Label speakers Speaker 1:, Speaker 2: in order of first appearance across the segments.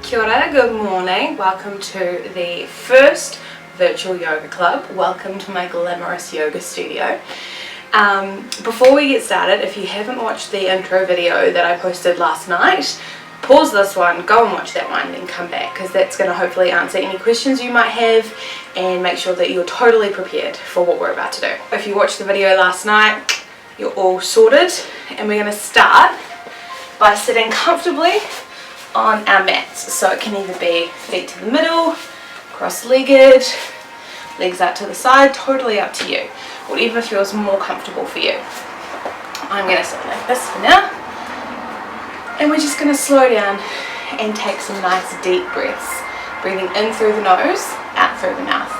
Speaker 1: Kia ora, good morning. Welcome to the first virtual yoga club. Welcome to my glamorous yoga studio. Before we get started, if you haven't watched the intro video that I posted last night, pause this one, go and watch that one, then come back, because that's going to hopefully answer any questions you might have and make sure that you're totally prepared for what we're about to do. If you watched the video last night, you're all sorted, and we're going to start by sitting comfortably on our mats. So it can either be feet to the middle, cross-legged, legs out to the side, totally up to you. Whatever feels more comfortable for you. I'm going to sit like this for now. And we're just going to slow down and take some nice deep breaths. Breathing in through the nose, out through the mouth.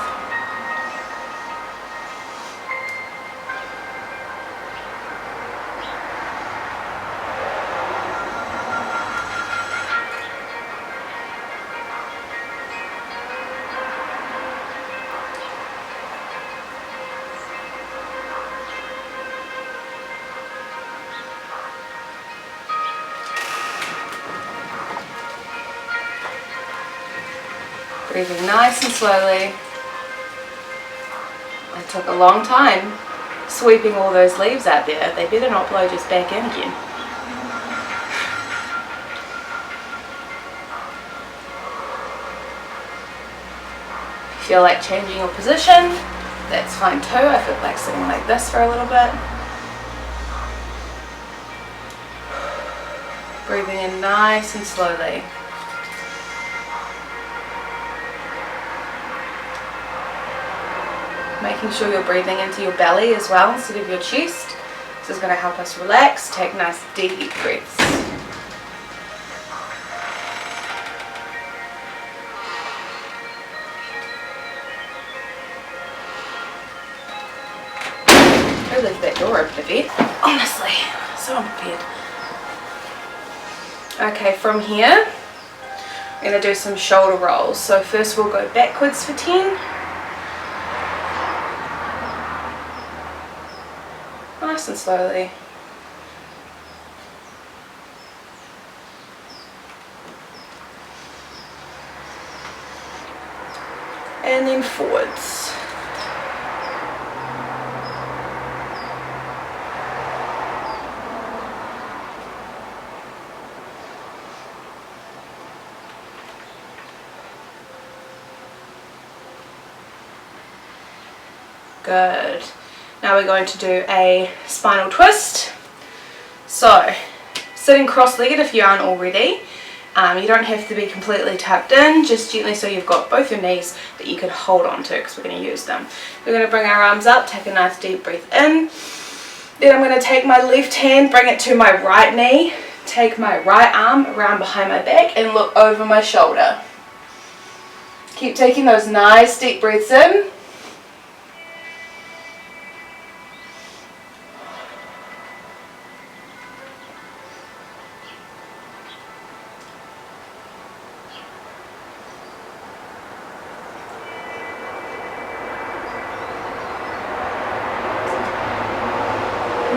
Speaker 1: Breathing nice and slowly. I took a long time sweeping all those leaves out there. They better not blow just back in again. If you feel like changing your position, that's fine too. I feel like sitting like this for a little bit. Breathing in nice and slowly. Making sure you're breathing into your belly as well instead of your chest. This is going to help us relax. Take nice deep breaths. I leave that door open a bit. Honestly, so unprepared. Okay, from here, we're going to do some shoulder rolls. So first we'll go backwards for 10. Nice and slowly. And then forwards. Good. Now we're going to do a spinal twist. So, sitting cross-legged if you aren't already. You don't have to be completely tucked in, just gently so you've got both your knees that you can hold on to, because we're going to use them. We're going to bring our arms up, take a nice deep breath in. Then I'm going to take my left hand, bring it to my right knee, take my right arm around behind my back and look over my shoulder. Keep taking those nice deep breaths in.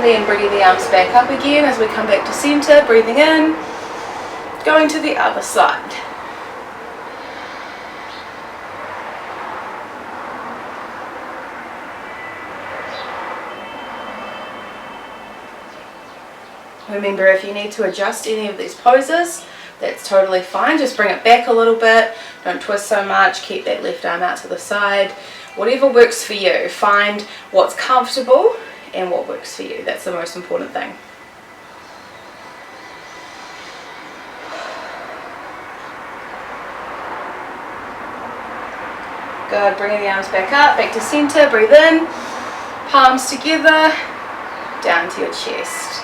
Speaker 1: Then bringing the arms back up again as we come back to center, breathing in, going to the other side. Remember, if you need to adjust any of these poses, that's totally fine. Just bring it back a little bit, don't twist so much, keep that left arm out to the side. Whatever works for you, find what's comfortable and what works for you. That's the most important thing. Good, bringing the arms back up, back to center, breathe in, palms together, down to your chest.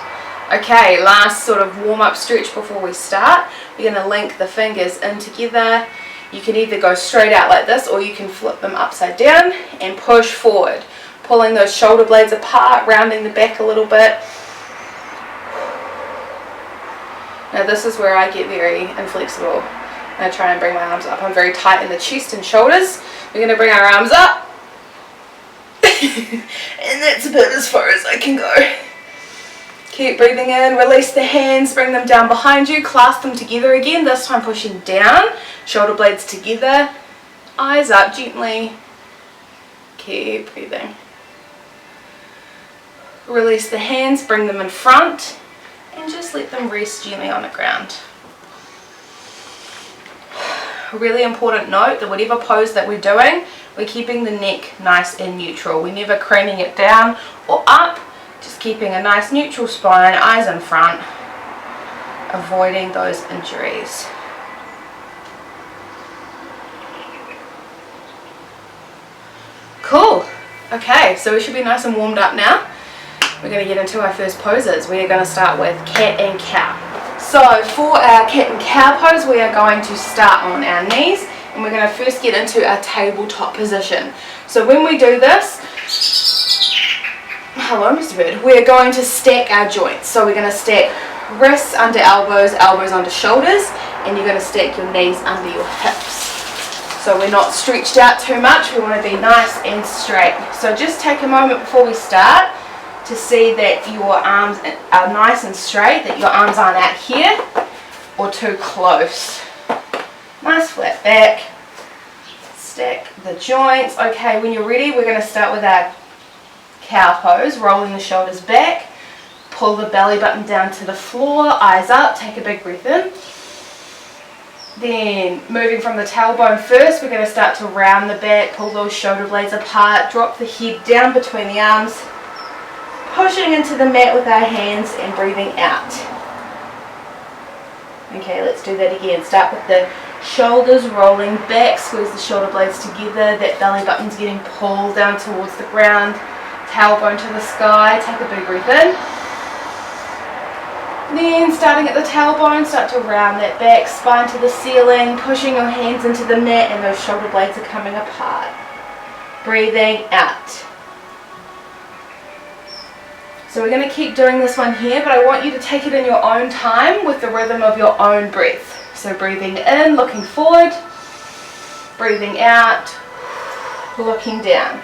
Speaker 1: Okay, last sort of warm-up stretch before we start. We're going to link the fingers in together. You can either go straight out like this, or you can flip them upside down and push forward. Pulling those shoulder blades apart, rounding the back a little bit. Now this is where I get very inflexible. I try and bring my arms up. I'm very tight in the chest and shoulders. We're going to bring our arms up. And that's about as far as I can go. Keep breathing in, release the hands, bring them down behind you, clasp them together again, this time pushing down, shoulder blades together, eyes up gently. Keep breathing. Release the hands, bring them in front, and just let them rest gently on the ground. A really important note that whatever pose that we're doing, we're keeping the neck nice and neutral. We're never craning it down or up, just keeping a nice neutral spine, eyes in front, avoiding those injuries. Cool. Okay, so we should be nice and warmed up now. We're going to get into our first poses. We are going to start with cat and cow. So for our cat and cow pose, we are going to start on our knees, and we're going to first get into our tabletop position. So when we do this, hello Mr. Bird, we're going to stack our joints. So we're going to stack wrists under elbows, elbows under shoulders, and you're going to stack your knees under your hips. So we're not stretched out too much, we want to be nice and straight. So just take a moment before we start to see that your arms are nice and straight, that your arms aren't out here or too close. Nice flat back. Stack the joints. Okay, when you're ready, we're going to start with our cow pose, rolling the shoulders back. Pull the belly button down to the floor, eyes up, take a big breath in. Then moving from the tailbone first, we're going to start to round the back, pull those shoulder blades apart, drop the head down between the arms, pushing into the mat with our hands and breathing out. Okay, let's do that again. Start with the shoulders rolling back, squeeze the shoulder blades together, that belly button's getting pulled down towards the ground, tailbone to the sky, take a big breath in. Then starting at the tailbone, start to round that back, spine to the ceiling, pushing your hands into the mat and those shoulder blades are coming apart. Breathing out. So we're going to keep doing this one here, but I want you to take it in your own time with the rhythm of your own breath. So breathing in, looking forward, breathing out, looking down.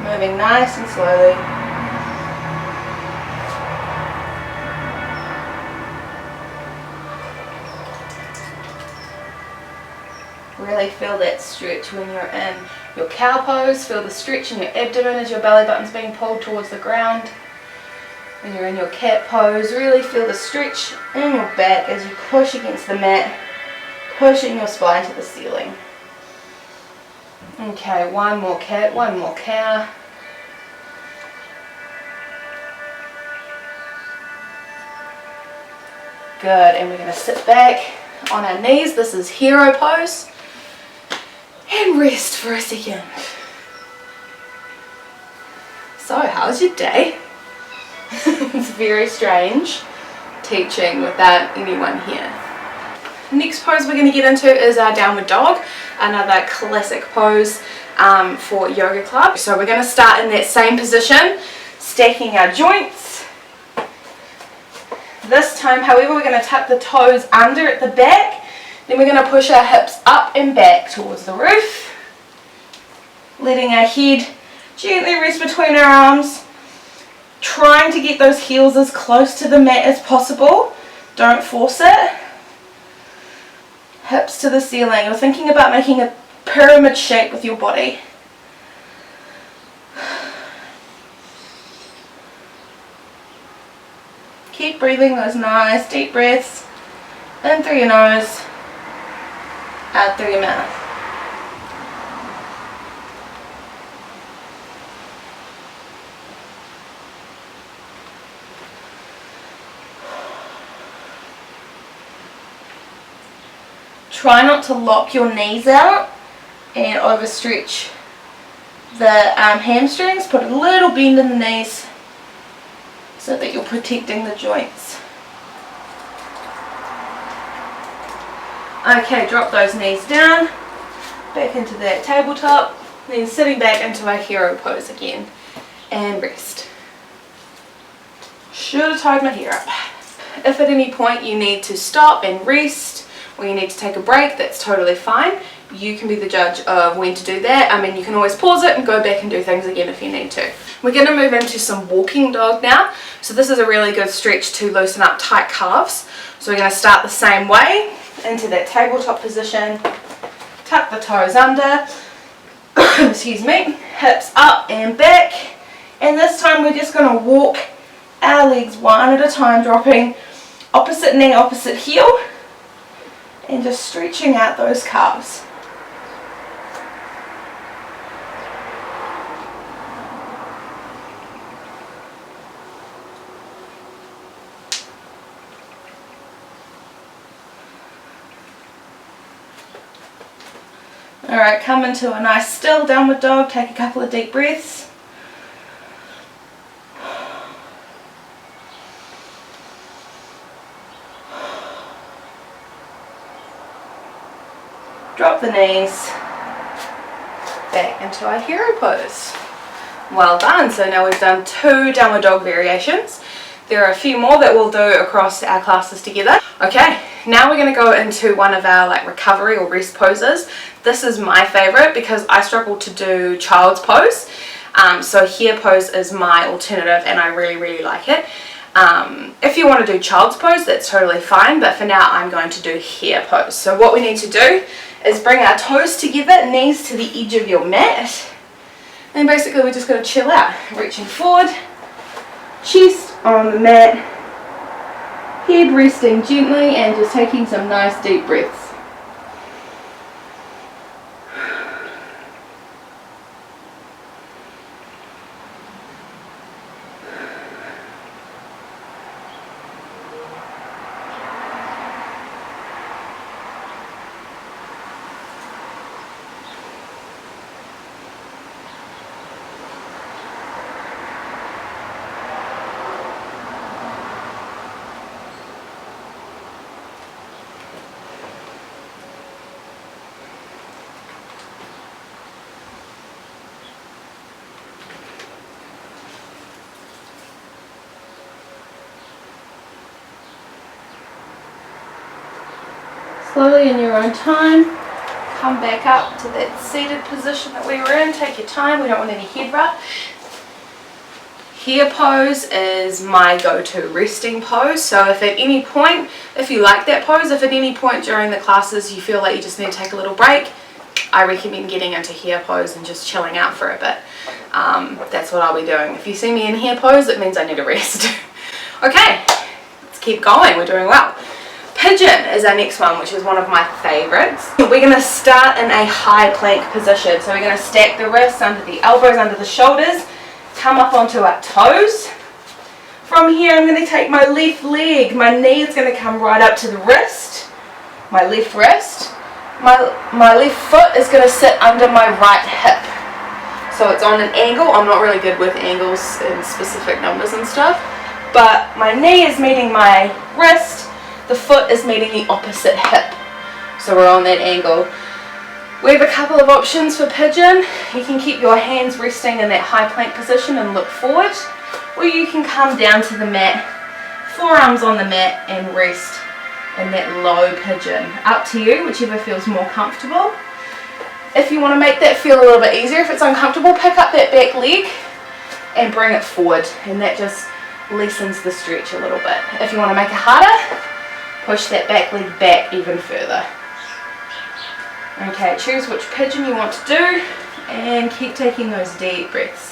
Speaker 1: Moving nice and slowly. Really feel that stretch when you're in your cow pose. Feel the stretch in your abdomen as your belly button's being pulled towards the ground. When you're in your cat pose, really feel the stretch in your back as you push against the mat, pushing your spine to the ceiling. Okay, one more cat, one more cow. Good, and we're going to sit back on our knees. This is hero pose. And rest for a second. So, how's your day? It's very strange teaching without anyone here. Next pose we're going to get into is our downward dog, another classic pose for yoga club. So we're going to start in that same position, stacking our joints. This time, however, we're going to tuck the toes under at the back, then we're going to push our hips up and back towards the roof, letting our head gently rest between our arms, trying to get those heels as close to the mat as possible. Don't force it. Hips to the ceiling. You're thinking about making a pyramid shape with your body. Keep breathing those nice deep breaths in through your nose, out through your mouth. Try not to lock your knees out and overstretch the hamstrings. Put a little bend in the knees so that you're protecting the joints. Okay, drop those knees down, back into that tabletop, then sitting back into our hero pose again, and rest. Should have tied my hair up. If at any point you need to stop and rest, or you need to take a break, that's totally fine. You can be the judge of when to do that. I mean, you can always pause it and go back and do things again if you need to. We're going to move into some walking dog now. So this is a really good stretch to loosen up tight calves. So we're going to start the same way, into that tabletop position, tuck the toes under, excuse me, hips up and back, and this time we're just going to walk our legs one at a time, dropping opposite knee, opposite heel, and just stretching out those calves. Alright, come into a nice still downward dog, take a couple of deep breaths. Drop the knees, back into our hero pose. Well done, so now we've done 2 downward dog variations. There are a few more that we'll do across our classes together. Okay, now we're going to go into one of our recovery or rest poses. This is my favourite because I struggle to do child's pose. So hare pose is my alternative and I really like it. If you want to do child's pose, that's totally fine, but for now I'm going to do hare pose. So what we need to do is bring our toes together, knees to the edge of your mat, and basically we're just going to chill out, reaching forward, chest on the mat, head resting gently, and just taking some nice deep breaths. Slowly in your own time, come back up to that seated position that we were in. Take your time, we don't want any head rush. Hare pose is my go-to resting pose, so if at any point, if you like that pose, if at any point during the classes you feel like you just need to take a little break, I recommend getting into hare pose and just chilling out for a bit. That's what I'll be doing. If you see me in hare pose, it means I need a rest. Okay, let's keep going, we're doing well. Pigeon is our next one, which is one of my favourites. We're going to start in a high plank position. So we're going to stack the wrists under the elbows, under the shoulders, come up onto our toes. From here I'm going to take my left leg, my knee is going to come right up to the wrist, my left wrist. My left foot is going to sit under my right hip. So it's on an angle. I'm not really good with angles and specific numbers and stuff. But my knee is meeting my wrist. The foot is meeting the opposite hip, so we're on that angle. We have a couple of options for pigeon. You can keep your hands resting in that high plank position and look forward, or you can come down to the mat, forearms on the mat, and rest in that low pigeon. Up to you, whichever feels more comfortable. If you want to make that feel a little bit easier, if it's uncomfortable, pick up that back leg and bring it forward, and that just lessens the stretch a little bit. If you want to make it harder, push that back leg back even further. Okay, choose which pigeon you want to do and keep taking those deep breaths.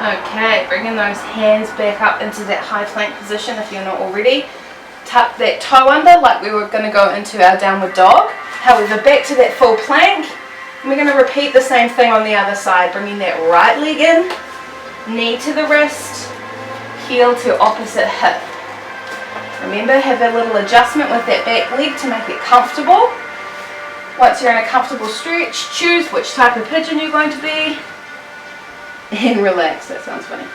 Speaker 1: Okay, bringing those hands back up into that high plank position if you're not already. Tuck that toe under like we were going to go into our downward dog. However, back to that full plank. And we're going to repeat the same thing on the other side, bringing that right leg in, knee to the wrist, heel to opposite hip. Remember, have a little adjustment with that back leg to make it comfortable. Once you're in a comfortable stretch, choose which type of pigeon you're going to be and relax. That sounds funny.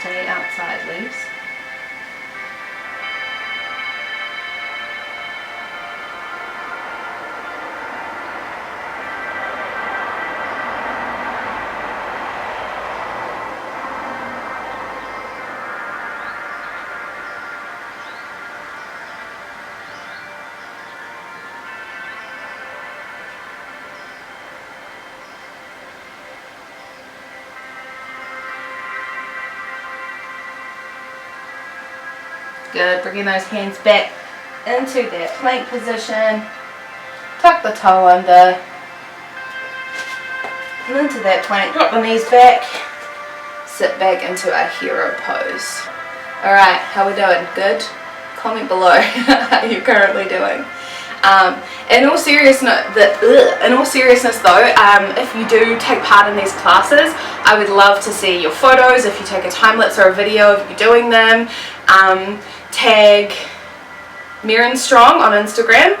Speaker 1: Stay outside, leaves. Good, bringing those hands back into that plank position. Tuck the toe under. And into that plank, drop the knees back. Sit back into our hero pose. Alright, how we doing? Good? Comment below how you're currently doing. In all seriousness though, if you do take part in these classes, I would love to see your photos. If you take a time lapse or a video of you doing them, tag Mirren Strong on Instagram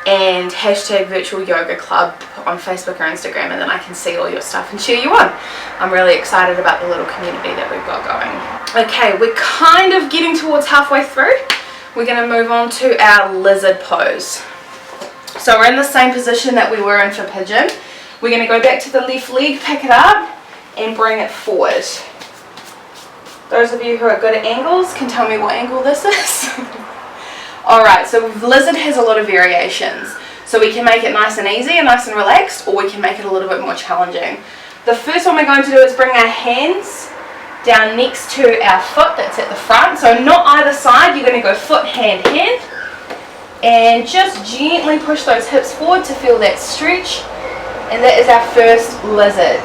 Speaker 1: and hashtag Virtual Yoga Club on Facebook or Instagram, and then I can see all your stuff and cheer you on. I'm really excited about the little community that we've got going. Okay, we're kind of getting towards halfway through. We're going to move on to our lizard pose. So we're in the same position that we were in for pigeon. We're going to go back to the left leg, pick it up and bring it forward. Those of you who are good at angles can tell me what angle this is. Alright, so lizard has a lot of variations. So we can make it nice and easy and nice and relaxed, or we can make it a little bit more challenging. The first one we're going to do is bring our hands down next to our foot that's at the front. So not either side, you're going to go foot, hand, hand. And just gently push those hips forward to feel that stretch. And that is our first lizard.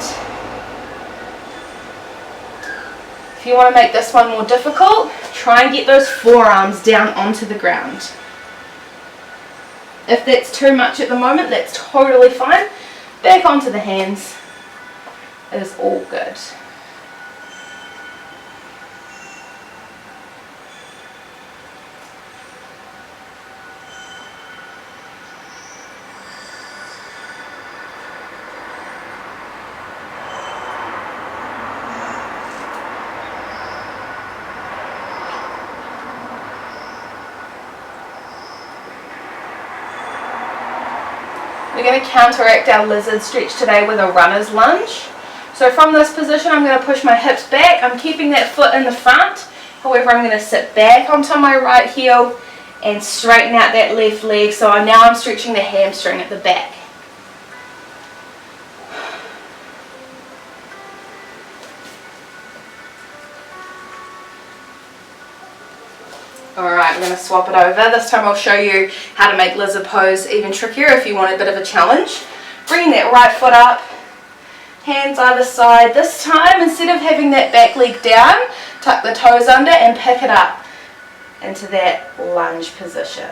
Speaker 1: If you want to make this one more difficult, try and get those forearms down onto the ground. If that's too much at the moment, that's totally fine. Back onto the hands. It is all good. We're going to counteract our lizard stretch today with a runner's lunge. So from this position, I'm going to push my hips back. I'm keeping that foot in the front. However, I'm going to sit back onto my right heel and straighten out that left leg. So now I'm stretching the hamstring at the back. Alright, we're going to swap it over. This time I'll show you how to make lizard pose even trickier if you want a bit of a challenge. Bringing that right foot up, hands either side. This time, instead of having that back leg down, tuck the toes under and pick it up into that lunge position.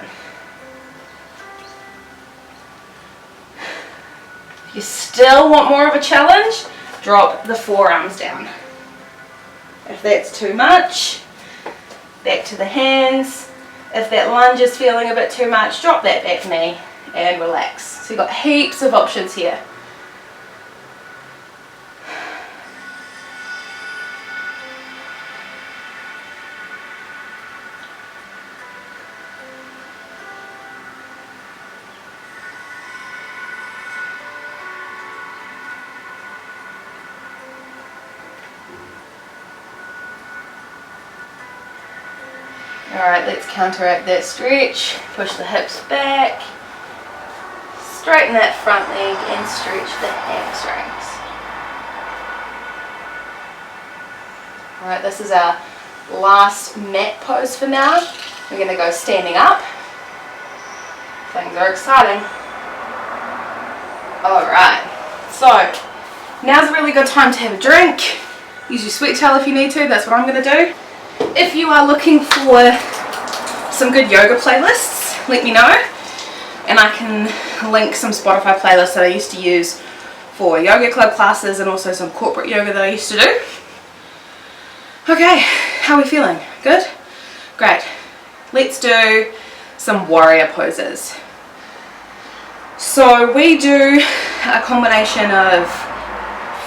Speaker 1: If you still want more of a challenge, drop the forearms down. If that's too much, back to the hands. If that lunge is feeling a bit too much, drop that back knee and relax. So you've got heaps of options here. Alright, let's counteract that stretch. Push the hips back. Straighten that front leg and stretch the hamstrings. Alright, this is our last mat pose for now. We're going to go standing up. Things are exciting. Alright, so now's a really good time to have a drink. Use your sweat towel if you need to, that's what I'm going to do. If you are looking for some good yoga playlists, let me know. And I can link some Spotify playlists that I used to use for yoga club classes and also some corporate yoga that I used to do. Okay, how are we feeling? Good? Great. Let's do some warrior poses. So we do a combination of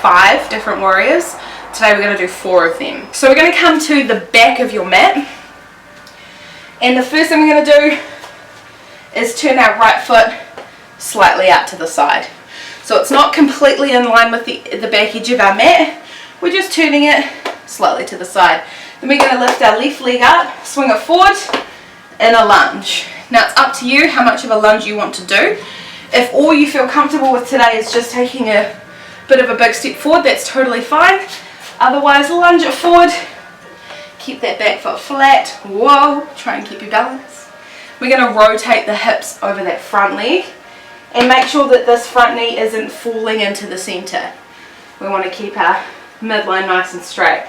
Speaker 1: 5 different warriors. Today we're going to do 4 of them. So we're going to come to the back of your mat. And the first thing we're going to do is turn our right foot slightly out to the side. So it's not completely in line with the back edge of our mat. We're just turning it slightly to the side. Then we're going to lift our left leg up, swing it forward in a lunge. Now it's up to you how much of a lunge you want to do. If all you feel comfortable with today is just taking a bit of a big step forward, that's totally fine. Otherwise, lunge it forward. Keep that back foot flat. Whoa, try and keep your balance. We're going to rotate the hips over that front leg and make sure that this front knee isn't falling into the center. We want to keep our midline nice and straight.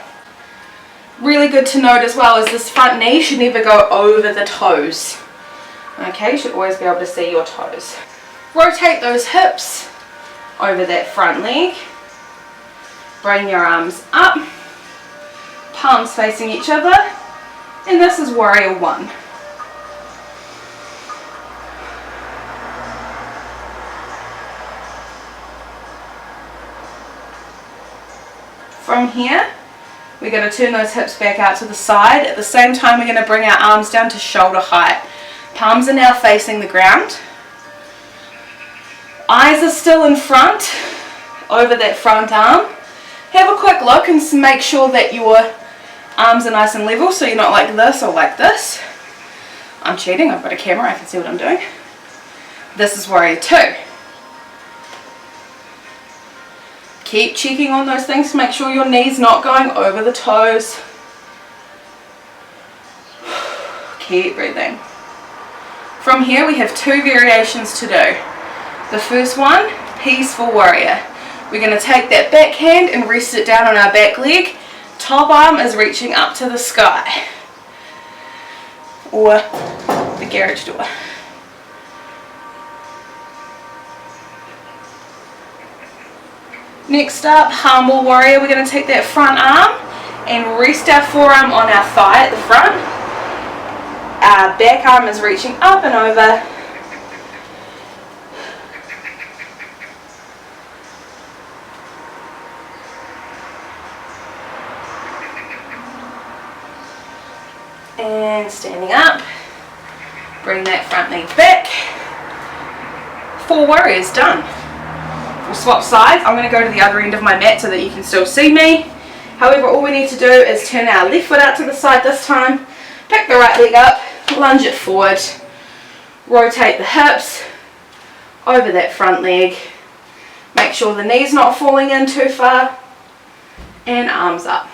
Speaker 1: Really good to note as well is this front knee should never go over the toes. Okay, you should always be able to see your toes. Rotate those hips over that front leg. Bring your arms up, palms facing each other, and this is warrior 1. From here, we're going to turn those hips back out to the side. At the same time, we're going to bring our arms down to shoulder height. Palms are now facing the ground. Eyes are still in front, over that front arm. Have a quick look and make sure that your arms are nice and level, so you're not like this or like this. I'm cheating, I've got a camera, I can see what I'm doing. This is warrior 2. Keep checking on those things to make sure your knee's not going over the toes. Keep breathing. From here we have 2 variations to do. The first one, peaceful warrior. We're going to take that back hand and rest it down on our back leg. Top arm is reaching up to the sky. Or the garage door. Next up, humble warrior. We're going to take that front arm and rest our forearm on our thigh at the front. Our back arm is reaching up and over. And standing up. Bring that front leg back. 4 warriors done. We'll swap sides. I'm going to go to the other end of my mat so that you can still see me. However, all we need to do is turn our left foot out to the side this time. Pick the right leg up, lunge it forward. Rotate the hips over that front leg. Make sure the knee's not falling in too far. And arms up.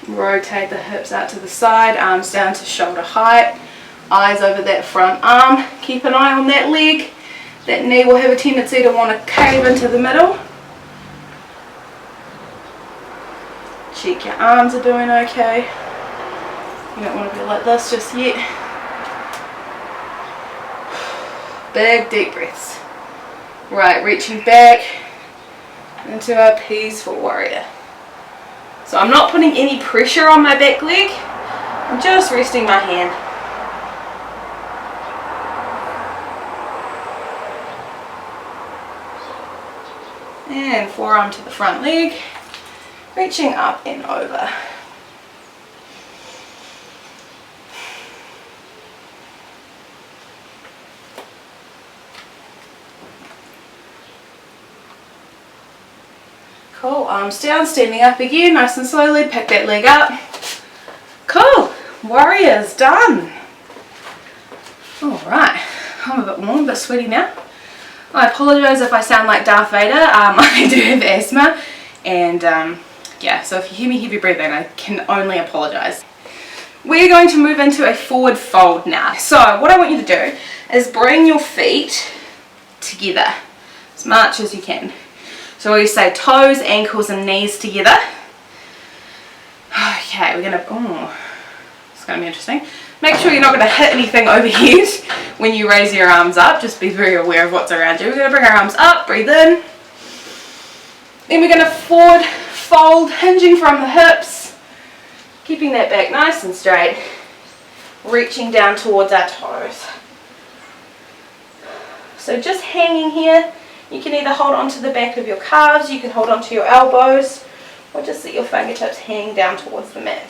Speaker 1: Rotate the hips out to the side, arms down to shoulder height, eyes over that front arm. Keep an eye on that leg. That knee will have a tendency to want to cave into the middle. Check your arms are doing okay. You don't want to be like this just yet. Big deep breaths. Right, reaching back into our peaceful warrior. So I'm not putting any pressure on my back leg, I'm just resting my hand. And forearm to the front leg, reaching up and over. Cool, arms down, standing up again, nice and slowly, pick that leg up. Cool, warriors, done. Alright, I'm a bit warm, a bit sweaty now. I apologise if I sound like Darth Vader, I do have asthma, and yeah, so if you hear me heavy breathing, I can only apologise. We're going to move into a forward fold now. So what I want you to do is bring your feet together as much as you can. So we say toes, ankles and knees together. Okay, we're gonna, it's gonna be interesting. Make sure you're not gonna hit anything overhead when you raise your arms up. Just be very aware of what's around you. We're gonna bring our arms up, breathe in. Then we're gonna forward fold, hinging from the hips, keeping that back nice and straight, reaching down towards our toes. So just hanging here. You can either hold onto the back of your calves, you can hold onto your elbows, or just let your fingertips hang down towards the mat.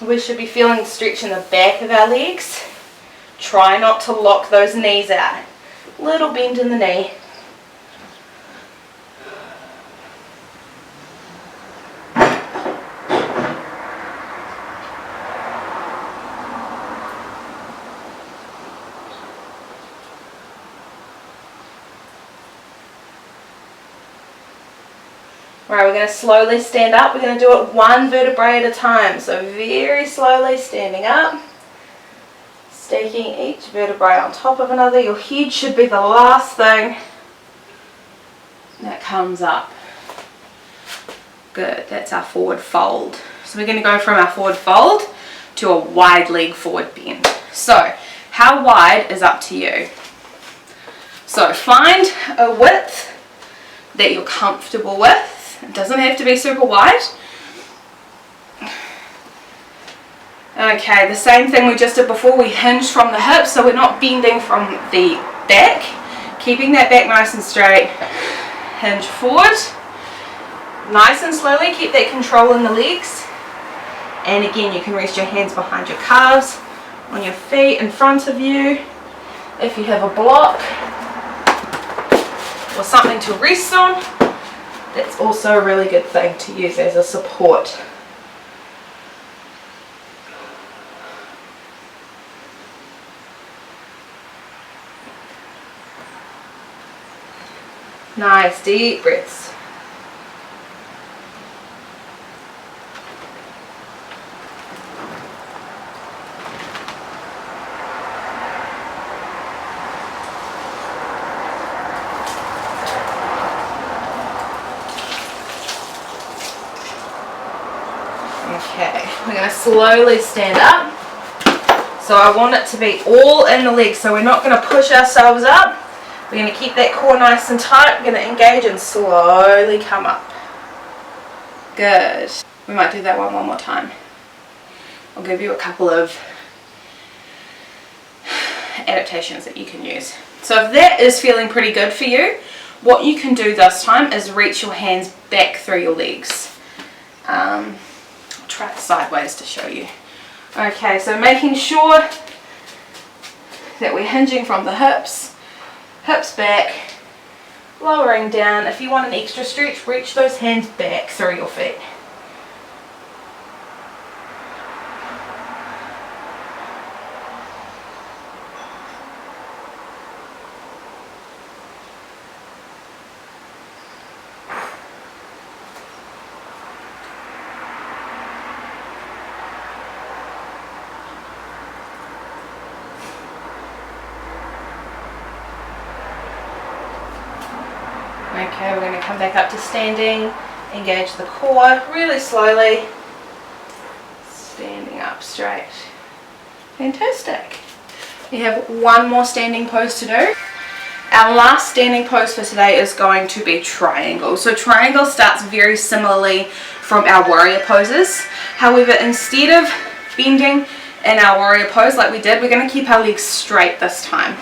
Speaker 1: We should be feeling the stretch in the back of our legs. Try not to lock those knees out. Little bend in the knee. Right, we're going to slowly stand up. We're going to do it one vertebrae at a time. So very slowly standing up, staking each vertebrae on top of another. Your head should be the last thing that comes up. Good, that's our forward fold. So we're going to go from our forward fold to a wide leg forward bend. So how wide is up to you. So find a width that you're comfortable with. It doesn't have to be super wide. Okay, the same thing we just did before. We hinge from the hips, so we're not bending from the back. Keeping that back nice and straight. Hinge forward. Nice and slowly, keep that control in the legs. And again, you can rest your hands behind your calves, on your feet in front of you. If you have a block or something to rest on, that's also a really good thing to use as a support. Nice, deep breaths. Okay, we're going to slowly stand up. So I want it to be all in the legs, so we're not going to push ourselves up. We're going to keep that core nice and tight. We're going to engage and slowly come up. Good. We might do that one more time. I'll give you a couple of adaptations that you can use. So if that is feeling pretty good for you, what you can do this time is reach your hands back through your legs. I'll try it sideways to show you. Okay, so making sure that we're hinging from the hips, hips back, lowering down. If you want an extra stretch, reach those hands back through your feet. Okay, we're going to come back up to standing, engage the core really slowly, standing up straight. Fantastic. We have one more standing pose to do. Our last standing pose for today is going to be triangle. So triangle starts very similarly from our warrior poses. However, instead of bending in our warrior pose like we did, we're going to keep our legs straight this time.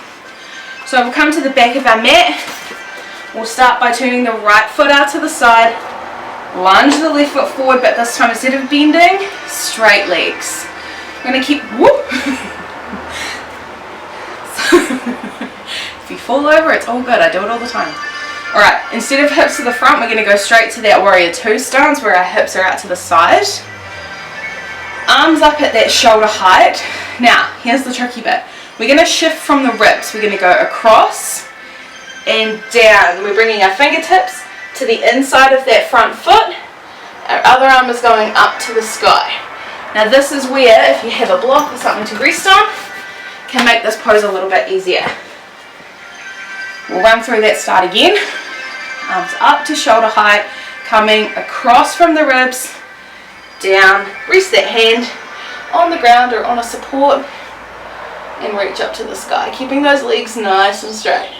Speaker 1: So we'll come to the back of our mat. We'll start by turning the right foot out to the side, lunge the left foot forward, but this time instead of bending, straight legs. I'm going to keep, whoop. If you fall over, it's all good. I do it all the time. Alright, instead of hips to the front, we're going to go straight to that warrior two stance where our hips are out to the side. Arms up at that shoulder height. Now, here's the tricky bit. We're going to shift from the ribs. We're going to go across and down. We're bringing our fingertips to the inside of that front foot. Our other arm is going up to the sky. Now this is where, if you have a block or something to rest on, can make this pose a little bit easier. We'll run through that start again. Arms up to shoulder height, coming across from the ribs, down, rest that hand on the ground or on a support, and reach up to the sky, keeping those legs nice and straight.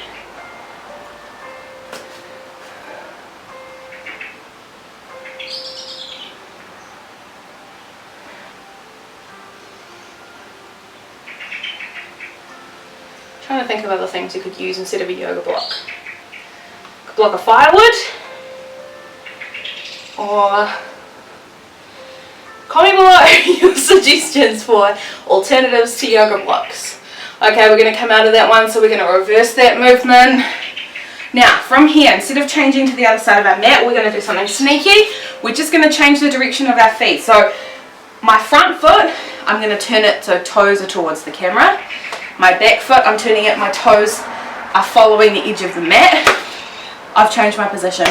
Speaker 1: Trying to think of other things you could use instead of a yoga block. You could block of firewood, or comment below your suggestions for alternatives to yoga blocks. Okay, we're going to come out of that one, so we're going to reverse that movement. Now, from here, instead of changing to the other side of our mat, we're going to do something sneaky. We're just going to change the direction of our feet. So, my front foot, I'm going to turn it so toes are towards the camera. My back foot, I'm turning it, my toes are following the edge of the mat. I've changed my position.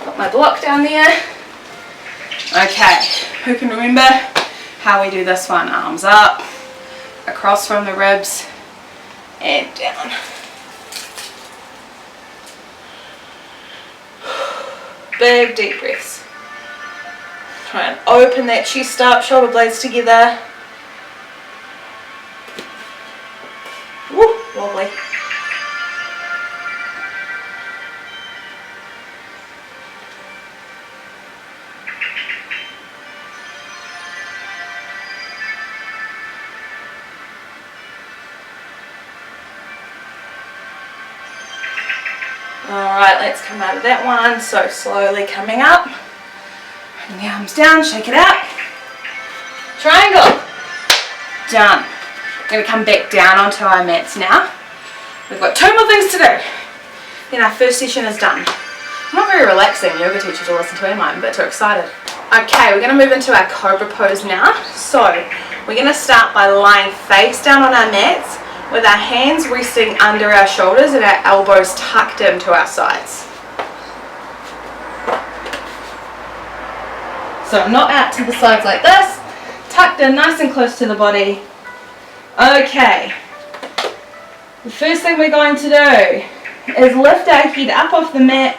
Speaker 1: Got my block down there. Okay, who can remember how we do this one? Arms up, across from the ribs, and down. Big deep breaths. Try and open that chest up, shoulder blades together. Woo, wobbly. Alright, let's come out of that one. So slowly coming up. Bring the arms down, shake it out. Triangle. Done. We're going to come back down onto our mats now. We've got 2 more things to do. Then our first session is done. Not very relaxing yoga teacher to listen to, am I? I'm a bit too excited. Okay, we're going to move into our cobra pose now. So, we're going to start by lying face down on our mats with our hands resting under our shoulders and our elbows tucked into our sides. So, not out to the sides like this, tucked in nice and close to the body. Okay, the first thing we're going to do is lift our head up off the mat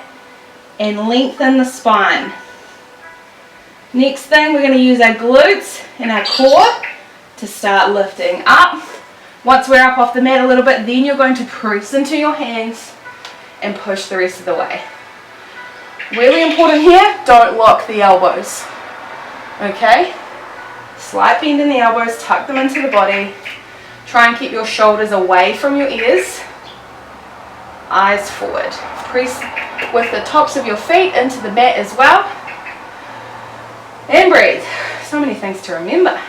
Speaker 1: and lengthen the spine. Next thing, we're going to use our glutes and our core to start lifting up. Once we're up off the mat a little bit, then you're going to press into your hands and push the rest of the way. Really important here, don't lock the elbows. Okay? Slight bend in the elbows, tuck them into the body. Try and keep your shoulders away from your ears. Eyes forward. Press with the tops of your feet into the mat as well. And breathe. So many things to remember.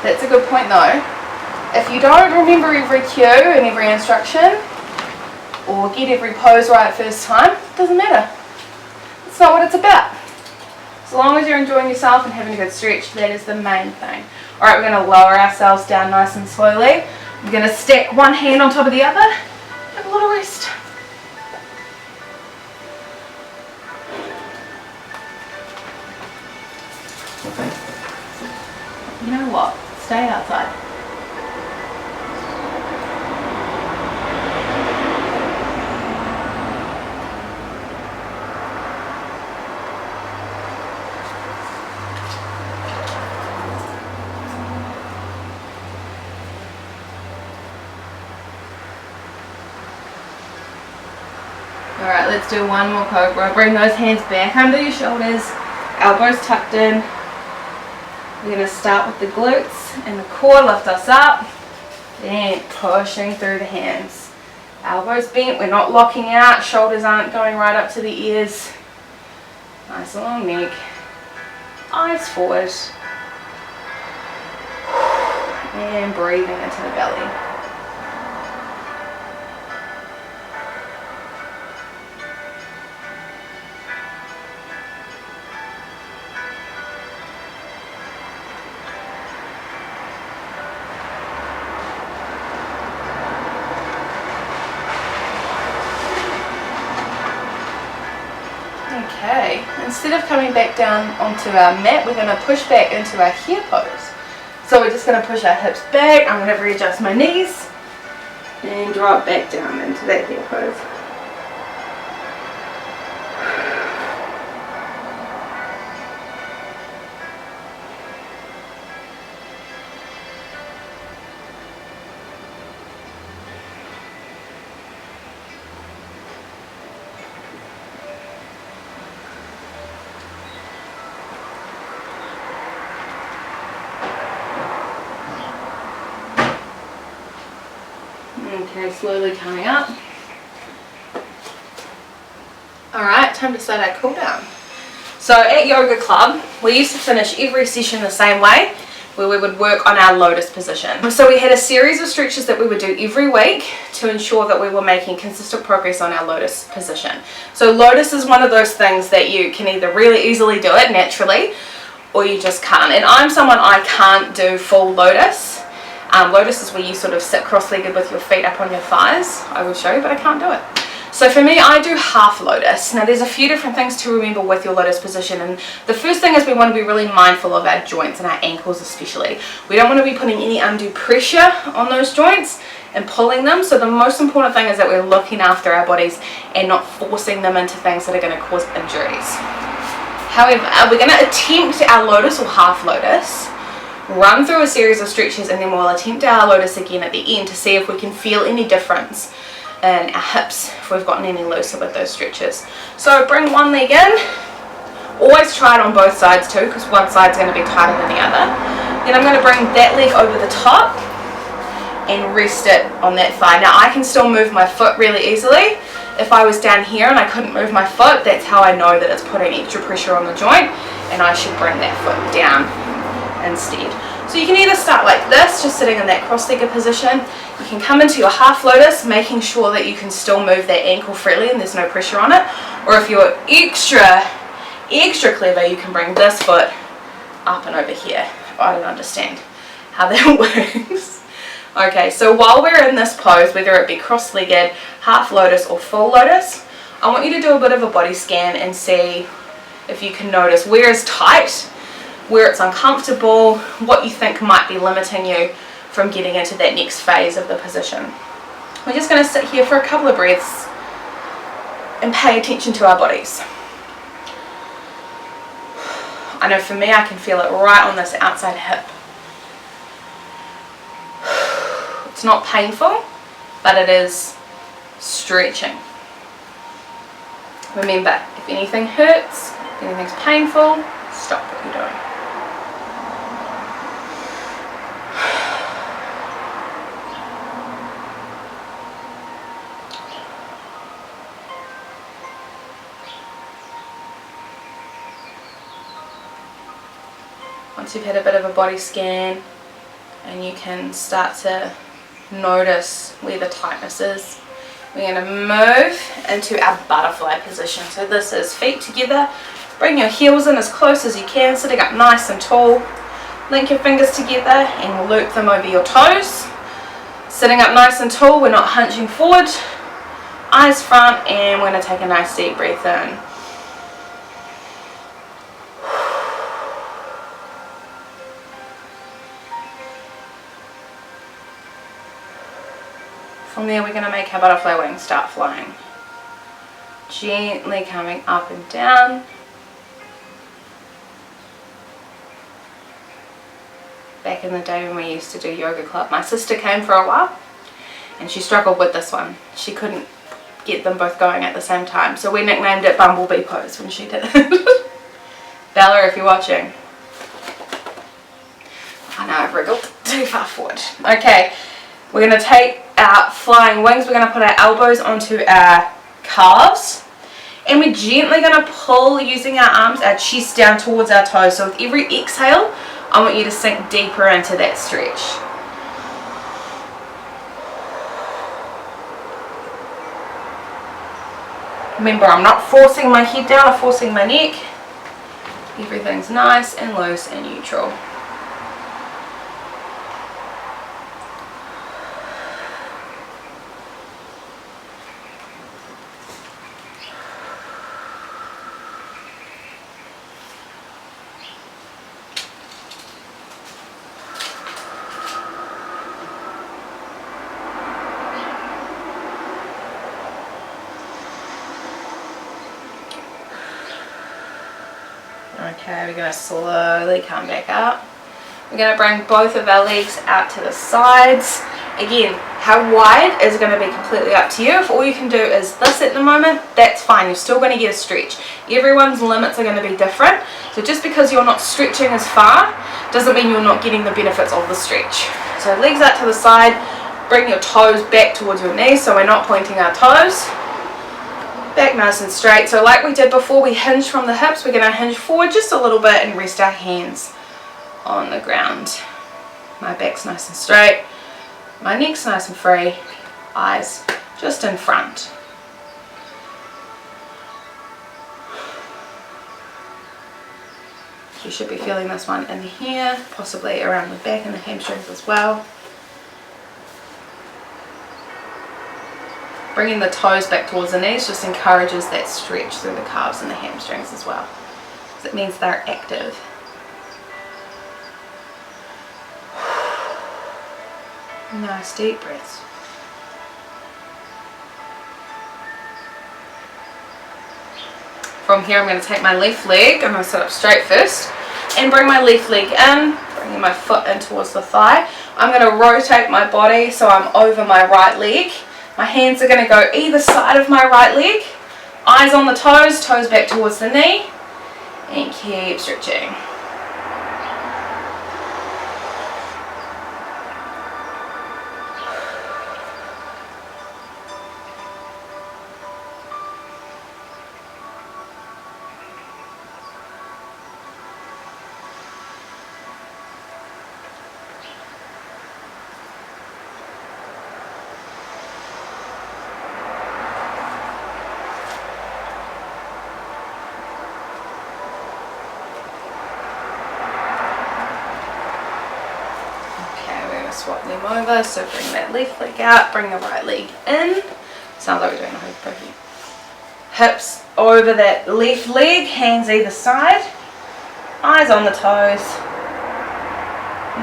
Speaker 1: That's a good point though. If you don't remember every cue and every instruction, or get every pose right first time, it doesn't matter. It's not what it's about. As long as you're enjoying yourself and having a good stretch, that is the main thing. Alright, we're going to lower ourselves down nice and slowly. We're going to stack one hand on top of the other. Have a little rest. You know what? Stay outside. Alright, let's do one more cobra. Bring those hands back under your shoulders, elbows tucked in. We're going to start with the glutes and the core, lift us up, then pushing through the hands. Elbows bent, we're not locking out, shoulders aren't going right up to the ears. Nice long neck. Eyes forward. And breathing into the belly. Okay, instead of coming back down onto our mat, we're going to push back into our hare pose. So we're just going to push our hips back. I'm going to readjust my knees and drop back down into that hare pose. Okay, slowly coming up. Alright, time to start our cool down. So at Yoga Club, we used to finish every session the same way, where we would work on our lotus position. So we had a series of stretches that we would do every week to ensure that we were making consistent progress on our lotus position. So lotus is one of those things that you can either really easily do it naturally, or you just can't. And I'm someone, I can't do full lotus. Lotus is where you sort of sit cross-legged with your feet up on your thighs. I would show you, but I can't do it. So for me, I do half lotus. Now there's a few different things to remember with your lotus position, and the first thing is we want to be really mindful of our joints and our ankles especially. We don't want to be putting any undue pressure on those joints and pulling them. So the most important thing is that we're looking after our bodies and not forcing them into things that are going to cause injuries. However, we're going to attempt our lotus or half lotus, run through a series of stretches, and then we'll attempt our lotus again at the end to see if we can feel any difference in our hips, if we've gotten any looser with those stretches. So bring one leg in, always try it on both sides too, because one side's going to be tighter than the other. Then I'm going to bring that leg over the top and rest it on that thigh. Now I can still move my foot really easily. If I was down here and I couldn't move my foot, that's how I know that it's putting extra pressure on the joint, and I should bring that foot down instead. So you can either start like this, just sitting in that cross-legged position. You can come into your half lotus, making sure that you can still move that ankle freely and there's no pressure on it. Or if you're extra clever, you can bring this foot up and over here. I don't understand how that works. Okay, so while we're in this pose, whether it be cross-legged, half lotus or full lotus, I want you to do a bit of a body scan and see if you can notice where is tight, where it's uncomfortable, what you think might be limiting you from getting into that next phase of the position. We're just going to sit here for a couple of breaths and pay attention to our bodies. I know for me, I can feel it right on this outside hip. It's not painful, but it is stretching. Remember, if anything hurts, if anything's painful, stop what you're doing. Once you've had a bit of a body scan and you can start to notice where the tightness is, we're going to move into our butterfly position. So this is feet together, bring your heels in as close as you can, sitting up nice and tall. Link your fingers together and loop them over your toes. Sitting up nice and tall, we're not hunching forward, eyes front, and we're going to take a nice deep breath in. From there, we're going to make our butterfly wings start flying. Gently coming up and down. Back in the day when we used to do Yoga Club, my sister came for a while and she struggled with this one. She couldn't get them both going at the same time, so we nicknamed it Bumblebee Pose when she did it. Bella, if you're watching. I know I've wriggled too far forward. Okay, we're going to take our flying wings, we're going to put our elbows onto our calves And we're gently going to pull using our arms, our chest down towards our toes. So with every exhale, I want you to sink deeper into that stretch. Remember, I'm not forcing my head down or forcing my neck. Everything's nice and loose and neutral. Okay, we're going to slowly come back up. We're going to bring both of our legs out to the sides. Again, how wide is going to be completely up to you. If all you can do is this at the moment, that's fine. You're still going to get a stretch. Everyone's limits are going to be different. So just because you're not stretching as far, doesn't mean you're not getting the benefits of the stretch. So legs out to the side. Bring your toes back towards your knees so we're not pointing our toes. Back nice and straight. So like we did before, we hinge from the hips. We're going to hinge forward just a little bit and rest our hands on the ground. My back's nice and straight. My neck's nice and free. Eyes just in front. You should be feeling this one in here, possibly around the back and the hamstrings as well. Bringing the toes back towards the knees just encourages that stretch through the calves and the hamstrings as well. It means they're active. Nice deep breaths. From here I'm going to take my left leg, I'm going to sit up straight first and bring my left leg in, bringing my foot in towards the thigh. I'm going to rotate my body so I'm over my right leg. My hands are going to go either side of my right leg. Eyes on the toes, toes back towards the knee. And keep stretching. Swap them over, so bring that left leg out, bring the right leg in. Sounds like we're doing a hokey pokey. Hips over that left leg, hands either side, eyes on the toes.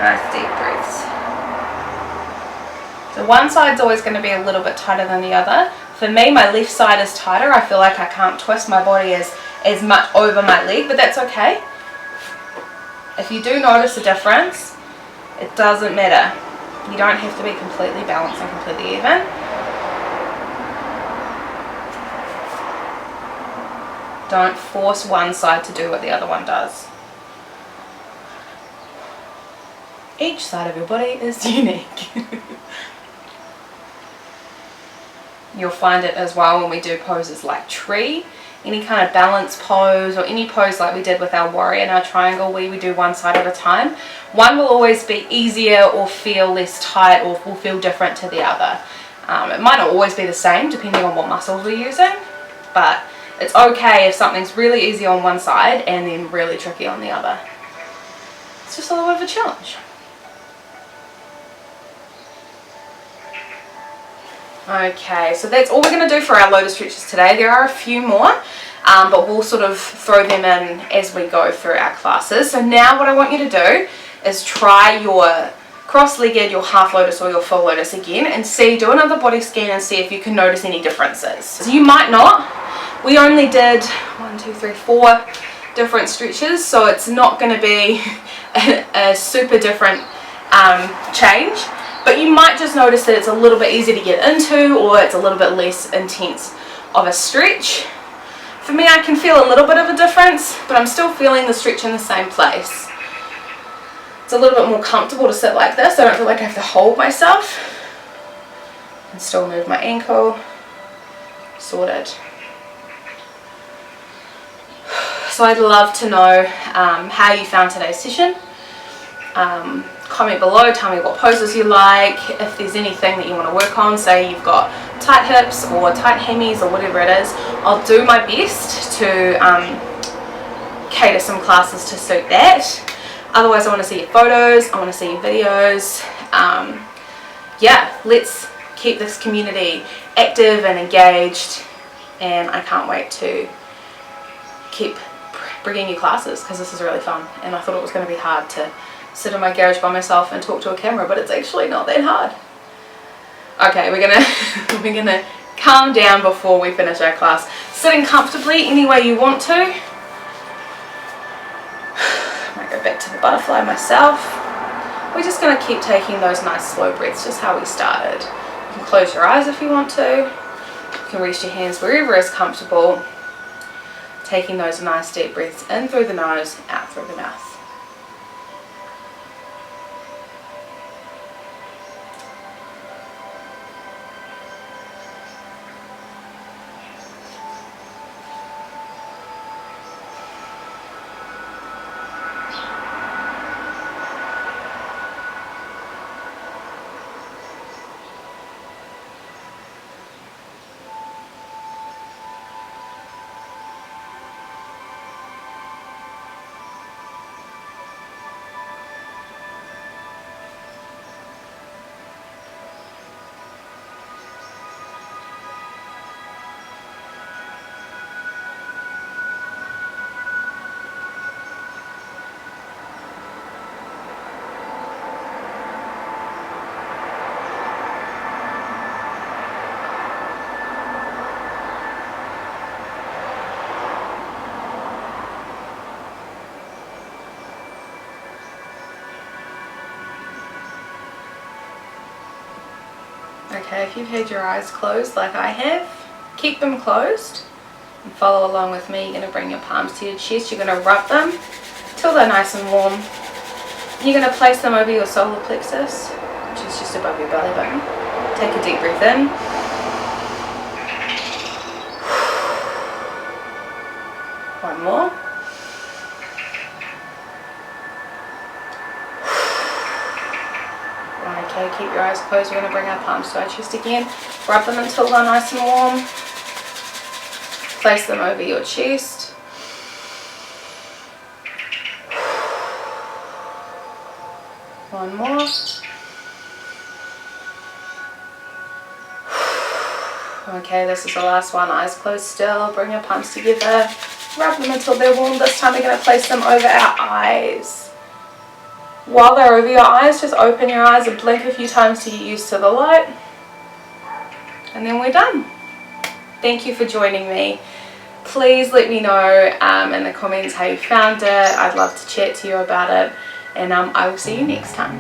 Speaker 1: Nice deep breaths. So one side's always going to be a little bit tighter than the other. For me, my left side is tighter. I feel like I can't twist my body as much over my leg, but that's okay. If you do notice a difference, it doesn't matter. You don't have to be completely balanced and completely even. Don't force one side to do what the other one does. Each side of your body is unique. You'll find it as well when we do poses like tree. Any kind of balance pose or any pose like we did with our warrior and our triangle where we do one side at a time. One will always be easier or feel less tight or will feel different to the other. It might not always be the same depending on what muscles we're using, but it's okay if something's really easy on one side and then really tricky on the other. It's just a little bit of a challenge. Okay, so that's all we're going to do for our lotus stretches today. There are a few more, but we'll sort of throw them in as we go through our classes. So now what I want you to do is try your cross-legged, your half lotus or your full lotus again and do another body scan and see if you can notice any differences. So you might not. We only did 4 different stretches, so it's not going to be a super different change. But you might just notice that it's a little bit easier to get into or it's a little bit less intense of a stretch. For me, I can feel a little bit of a difference, but I'm still feeling the stretch in the same place. It's a little bit more comfortable to sit like this. I don't feel like I have to hold myself. And still move my ankle. Sorted. So I'd love to know how you found today's session. Comment below, tell me what poses you like, if there's anything that you want to work on, say you've got tight hips or tight hammies or whatever it is. I'll do my best to cater some classes to suit that. Otherwise I want to see your photos, I want to see your videos. Yeah, let's keep this community active and engaged, and I can't wait to keep bringing you classes because this is really fun, and I thought it was going to be hard to sit in my garage by myself and talk to a camera, but it's actually not that hard. Okay, we're gonna calm down before we finish our class. Sitting comfortably any way you want to. I might go back to the butterfly myself. We're just gonna keep taking those nice slow breaths, just how we started. You can close your eyes if you want to. You can reach your hands wherever is comfortable. Taking those nice deep breaths in through the nose, out through the mouth. Okay, if you've had your eyes closed like I have, keep them closed and follow along with me. You're going to bring your palms to your chest. You're going to rub them till they're nice and warm. You're going to place them over your solar plexus, which is just above your belly button. Take a deep breath in. One more. Okay, keep your eyes closed. We're going to bring our palms to our chest again. Rub them until they're nice and warm. Place them over your chest. One more. Okay, this is the last one. Eyes closed still. Bring your palms together. Rub them until they're warm. This time we're going to place them over our eyes. While they're over your eyes, just open your eyes and blink a few times to get used to the light. And then we're done. Thank you for joining me. Please let me know in the comments how you found it. I'd love to chat to you about it. And I will see you next time.